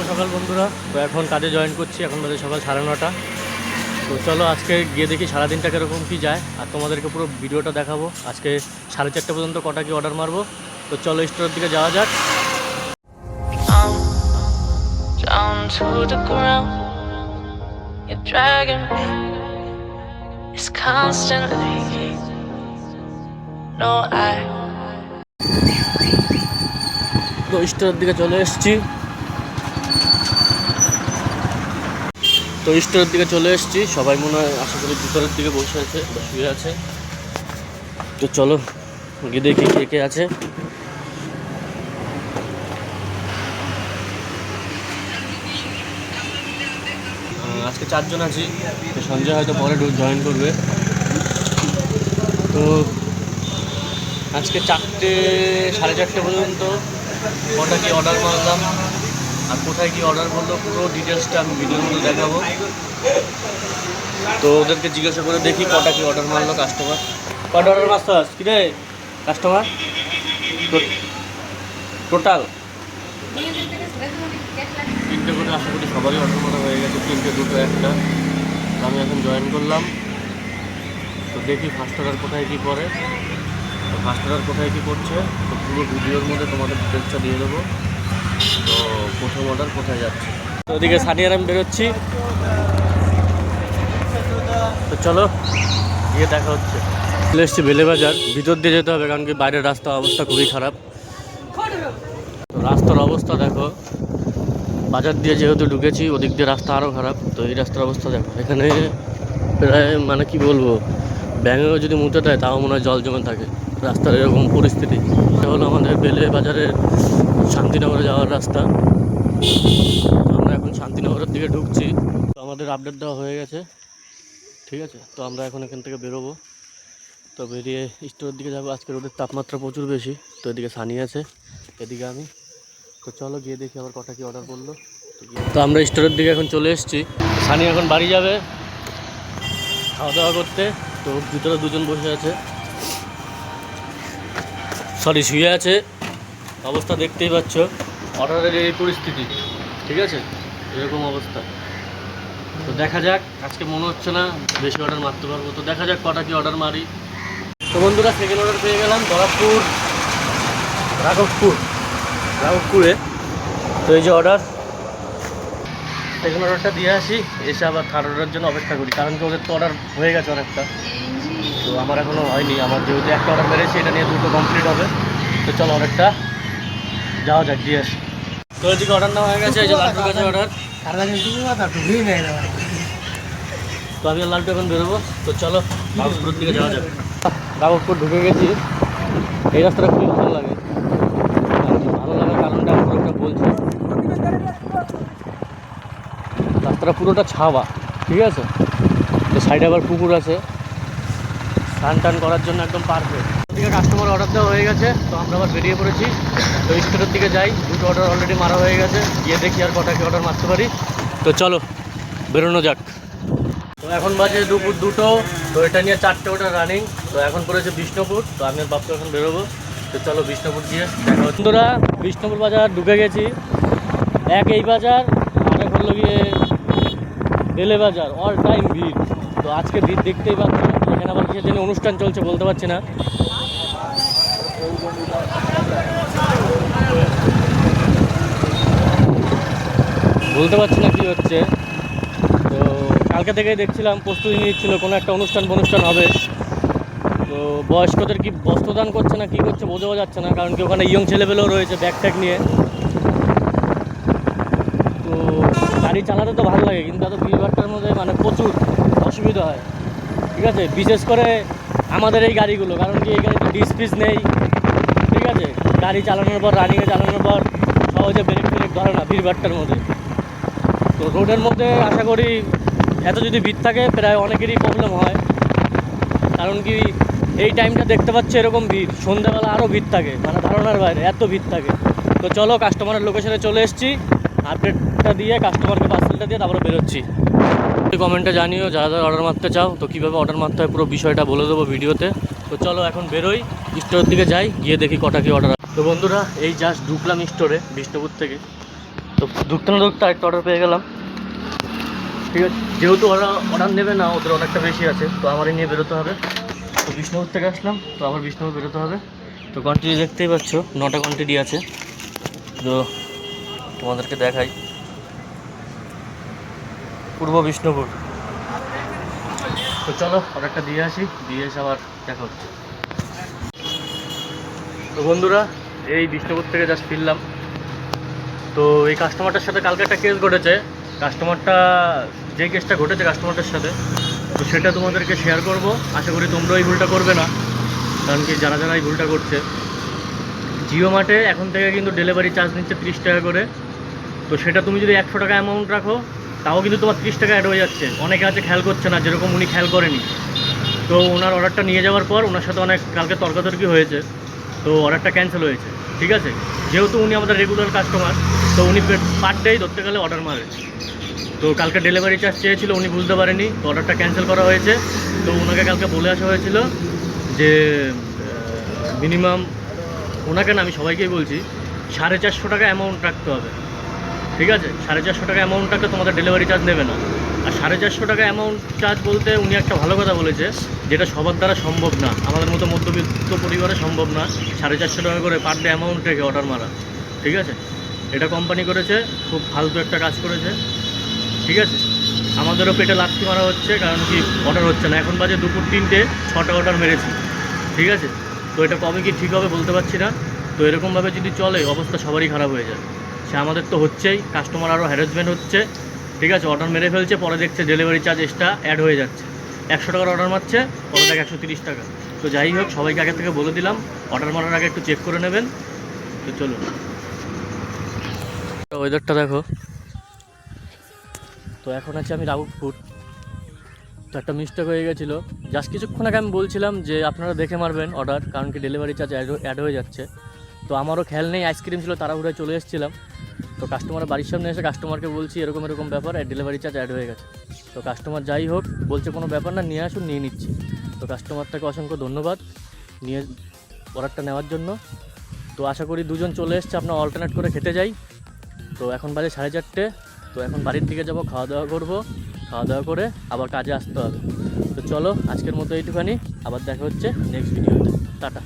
সকাল বন্ধুরা। তো এখন কাজে জয়েন করছি, এখন বাজে সকাল 9:30। তো চলো আজকে গিয়ে দেখি সারাদিনটা কীরকম কী যায়, আর তোমাদেরকে পুরো ভিডিওটা দেখাবো। আজকে 4:30 পর্যন্ত কটা কি অর্ডার মারবো। তো চলো স্টোরের দিকে যাওয়া যাক। Down to the ground, you're dragging me. It's constantly. No, তো স্টোরের দিকে চলে এসেছি। সবাই মনে হয় আশা করি ভিতরের দিকে বসে আছে বা শুয়ে আছে। তো চলো গিয়ে দেখি কে কে আছে। আজকে 4 জন আছি। তো সঞ্জয় হয়তো পরে জয়েন করবে। তো আজকে 4:30 পর্যন্ত কটা কি অর্ডার মারলাম আর কোথায় কি অর্ডার করলো পুরো ডিটেলসটা আমি ভিডিওর মধ্যে দেখাবো। তো ওদেরকে জিজ্ঞাসা করে দেখি কটা কি অর্ডার মারলো কাস্টমার। কটা অর্ডার মারছো কি রে কাস্টমার? টোটাল 3টে করে আশা করি সবারই অর্ডার মারা হয়ে গেছে। 3টে 2টো 1টা। আমি এখন জয়েন করলাম। তো দেখি ফার্স্ট অর্ডার কোথায় কী করে। তো ফার্স্ট অর্ডার কোথায় কী করছে তো পুরো ভিডিওর মধ্যে তোমাদের ডিটেলসটা দিয়ে দেবো। তো প্রথম অর্ডার কোথায় যাচ্ছে। তো ওদিকে সানি আর আমি বেরোচ্ছি। তো চলো গিয়ে দেখা হচ্ছে। চলে এসছি বেলেবাজার। ভিতর দিয়ে যেতে হবে কারণ কি বাইরের রাস্তার অবস্থা খুবই খারাপ। তো রাস্তার অবস্থা দেখো, বাজার দিয়ে যেহেতু ঢুকেছি ওদিক দিয়ে রাস্তা আরও খারাপ। তো এই রাস্তার অবস্থা দেখো, এখানে প্রায় মানে কি বলবো, ব্যাঙেও যদি মুতে দেয় তাও মনে হয় জল জমে থাকে। রাস্তার এরকম পরিস্থিতি। এটা হলো আমাদের বেলে বাজারের শান্তিনগরে যাওয়ার রাস্তা। তো আমরা এখন শান্তিনগরের দিকে ঢুকছি। তো আমাদের আপডেট দেওয়া হয়ে গেছে, ঠিক আছে। তো আমরা এখন এখান থেকে বেরোবো। তো বেরিয়ে স্টোরের দিকে যাবো। আজকে রোদের তাপমাত্রা প্রচুর বেশি। তো এদিকে সানি আছে, এদিকে আমি। তো চলো গিয়ে দেখি আবার কটা কি অর্ডার করলো। তো আমরা স্টোরের দিকে এখন চলে এসেছি। সানি এখন বাড়ি যাবে খাওয়া দাওয়া করতে। তো ভিতরে 2জন বসে আছে, সরি শুয়ে আছে। অবস্থা দেখতেই পাচ্ছ, অর্ডারের এই পরিস্থিতি, ঠিক আছে, এরকম অবস্থা। তো দেখা যাক, আজকে মনে হচ্ছে না বেশি অর্ডার মারতে পারবো। তো দেখা যাক কটা কি অর্ডার মারি। তো বন্ধুরা সেকেন্ড অর্ডার পেয়ে গেলাম রাঘবপুরে। তো এই যে অর্ডার, সেকেন্ড অর্ডারটা দিয়ে আসি, এসে আবার থার্ড অর্ডারের জন্য অপেক্ষা করি। কারণ কি ওদের তো অর্ডার হয়ে গেছে অনেকটা, তো আমার এখনও হয়নি। আমার যেহেতু একটা অর্ডার মেরেছি, এটা নিয়ে 2টো কমপ্লিট হবে। তো চলো অর্ডারটা যাওয়া যাক, দিয়ে আসি। তো এদিকে অর্ডার নেওয়া হয়ে গেছে। এই যে লালটুর কাছে অর্ডার। তো আমি আর লালটু এখন বেরোবো। তো চলো রাঘবপুরের দিকে যাওয়া যাবে। রাঘবপুর ঢুকে গেছি। এই রাস্তাটা খুবই ভালো লাগে। ভালো লাগার কারণটা আমি পুরোটা বলছি। রাস্তাটা পুরোটা ছাওয়া, ঠিক আছে। তো সাইডে আবার পুকুর আছে, স্নান টান করার জন্য একদম পারফেক্ট। ওদিকে কাস্টমার অর্ডার দেওয়া হয়ে গেছে। তো আমরা আবার বেরিয়ে পড়েছি। তো স্টোরের দিকে যাই। 2টো অর্ডার অলরেডি মারা হয়ে গেছে। গিয়ে দেখি আর কটা কি অর্ডার মারতে পারি। তো চলো বেরোনো যাক। তো এখন বাজে দুপুর 2টো। তো এটা নিয়ে 4টে অর্ডার রানিং। তো এখন পড়েছে বিষ্ণুপুর। তো আমি আর বাপ্পু এখন বেরোবো। তো চলো বিষ্ণুপুর গিয়ে দেখা হচ্ছে। বন্ধুরা বিষ্ণুপুর বাজার ঢুকে গেছি। এই বাজার, আরেক হলো গিয়ে বেলে বাজার, অল টাইম ভিড়। তো আজকে ভিড় দেখতেই পাচ্ছি। এখানে আবার কিসের জন্য অনুষ্ঠান চলছে বলতে পারছি না। কি হচ্ছে। তো কালকে থেকেই দেখছিলাম প্রস্তুতি নিচ্ছিল কোনো একটা অনুষ্ঠান হবে। তো বয়স্কদের কি বস্ত্রদান করছে না কি করছে বোঝাও যাচ্ছে না। কারণ কি ওখানে ইয়ং ছেলেপেলেও রয়েছে ব্যাগ ট্যাগ নিয়ে। তো গাড়ি চালাতে তো ভালো লাগে, কিন্তু এত ভিড়ভাড়টার মধ্যে মানে প্রচুর অসুবিধা হয়, ঠিক আছে। বিশেষ করে আমাদের এই গাড়িগুলো, কারণ কি এই গাড়িতে ডিসপিস নেই, ঠিক আছে। গাড়ি চালানোর পর, রানিংয়ে চালানোর পর সহজে ব্রেক ধরে না ভিড়ভাড়টার মধ্যে। তো রোডের মধ্যে আশা করি এত যদি ভিড় থাকে প্রায় অনেকেরই প্রবলেম হয়। কারণ কি এই টাইমটা দেখতে পাচ্ছি এরকম ভিড়, সন্ধ্যাবেলা আরও ভিড় থাকে, মানে ধারণার বাইরে এত ভিড় থাকে। তো চলো কাস্টমারের লোকেশনে চলে এসেছি। আপডেটটা দিয়ে কাস্টমারকে পার্সেলটা দিয়ে তারপরে বেরোচ্ছি। কমেন্টে জানিও যারা যারা অর্ডার মারতে চাও। তো কীভাবে অর্ডার মারতে হয় পুরো বিষয়টা বলে দেবো ভিডিওতে। তো চলো এখন বেরোই, স্টোরের দিকে যাই, গিয়ে দেখি কটা কি অর্ডার। তো বন্ধুরা এই জাস্ট ঢুকলাম স্টোরে বিষ্ণুপুর থেকে। তো ঢুকতে না ঢুকতে আরেকটা অর্ডার পেয়ে গেলাম। ঠিক আছে, যেহেতু ওরা অর্ডার নেবে না, ওদের অনেকটা বেশি আছে, তো আমারই নিয়ে বেরোতে হবে। তো বিষ্ণুপুর থেকে আসলাম, তো আবার বিষ্ণুপুর বেরোতে হবে। তো কোয়ান্টিটি দেখতেই পাচ্ছ, 9টা কোয়ান্টিটি আছে। তো তোমাদেরকে দেখাই, পূর্ব বিষ্ণুপুর। তো চলো অর্ডারটা দিয়ে আসি, দিয়ে এসে আবার দেখা হচ্ছে। তো বন্ধুরা, এই বিষ্ণুপুর থেকে জাস্ট ফিরলাম। তো এই কাস্টমারটার সাথে কালকে একটা কেস ঘটেছে। কাস্টমারটা, যে কেসটা ঘটেছে কাস্টমারটার সাথে, তো সেটা তোমাদেরকে শেয়ার করব। আশা করি তোমরাও এই ভুলটা করবে না, কারণ কি যারা যারা এই ভুলটা করছে। জিও মার্টে এখন থেকে কিন্তু ডেলিভারি চার্জ নিচ্ছে 30 টাকা করে। তো সেটা তুমি যদি 100 টাকা অ্যামাউন্ট রাখো, তাও কিন্তু তোমার 30 টাকা অ্যাড হয়ে যাচ্ছে। অনেকে আছে খেয়াল করছে না, যেরকম উনি খেয়াল করেনি। তো ওনার অর্ডারটা নিয়ে যাওয়ার পর ওনার সাথে অনেক কালকে তর্কাতর্কি হয়েছে, তো অর্ডারটা ক্যান্সেল হয়েছে। ঠিক আছে, যেহেতু উনি আমাদের রেগুলার কাস্টমার, তো উনি পার ডেই ধরতে গেলে অর্ডার মারে। তো কালকে ডেলিভারি চার্জ চেয়েছিল, উনি বুঝতে পারেনি, তো অর্ডারটা ক্যান্সেল করা হয়েছে। তো ওনাকে কালকে বলে আসা হয়েছিল যে মিনিমাম, ওনাকে না, আমি সবাইকেই বলছি, 450 টাকা অ্যামাউন্ট রাখতে হবে। ঠিক আছে, 450 টাকা অ্যামাউন্ট রাখলে তোমাদের ডেলিভারি চার্জ নেবে না। আর 450 টাকা অ্যামাউন্ট চার্জ বলতে উনি একটা ভালো কথা বলেছে, যেটা সবার দ্বারা সম্ভব না, আমাদের মতো মধ্যবিত্ত পরিবারে সম্ভব না 450 টাকা করে পার ডে অ্যামাউন্ট রেখে অর্ডার মারা। ঠিক আছে, এটা কোম্পানি করেছে, খুব ফালতু একটা কাজ করেছে। ঠিক আছে, আমাদেরও পেটে লাথি মারা হচ্ছে, কারণ কি অর্ডার হচ্ছে না। এখন বাজে দুপুর 3টে, 6টা অর্ডার মেরেছি। ঠিক আছে, তো এটা কবে কি ঠিক হবে বলতে পারছি না। তো এরকমভাবে যদি চলে, অবস্থা সবারই খারাপ হয়ে যায়। সে আমাদের তো হচ্ছেই, কাস্টমার আরও হ্যারাসমেন্ট হচ্ছে। ঠিক আছে, অর্ডার মেরে ফেলছে, পরে দেখছে ডেলিভারি চার্জ এক্সট্রা অ্যাড হয়ে যাচ্ছে। 100 টাকার অর্ডার মারছে, পরে দেখ 130 টাকা। তো যাই হোক, সবাইকে আগে থেকে বলে দিলাম, অর্ডার মারার আগে একটু চেক করে নেবেন। তো চলুন, ওয়েদারটা দেখো। তো এখন আছে আমি রাঘবপুর। তো একটা মিস্টেক হয়ে গেছিলো, জাস্ট কিছুক্ষণ আগে আমি বলছিলাম যে আপনারা দেখে মারবেন অর্ডার, কারণ কি ডেলিভারি চার্জ অ্যাড হয়ে যাচ্ছে। তো আমারও খেয়াল নেই, আইসক্রিম ছিল, তাড়াহুড়োয় চলে এসেছিলাম। তো কাস্টমারের বাড়ির সামনে এসে কাস্টমারকে বলছি এরকম এরকম ব্যাপার, ডেলিভারি চার্জ অ্যাড হয়ে গেছে। তো কাস্টমার যাই হোক বলছে কোনো ব্যাপার না, নিয়ে আসুন, নিয়ে নিচ্ছি। তো কাস্টমারটাকে অসংখ্য ধন্যবাদ নিয়ে অর্ডারটা নেওয়ার জন্য। তো আশা করি দুজন চলে এসছে, আপনার অল্টারনেট করে খেতে যাই। তো এখন বাজে 4:30। তো এখন বাড়ির দিকে যাব, খাওয়া দাওয়া করবো, খাওয়া দাওয়া করে আবার কাজে আসতে হবে। তো চলো, আজকের মতো এইটুখানি, আবার দেখা হচ্ছে নেক্সট ভিডিওতে। টাটা।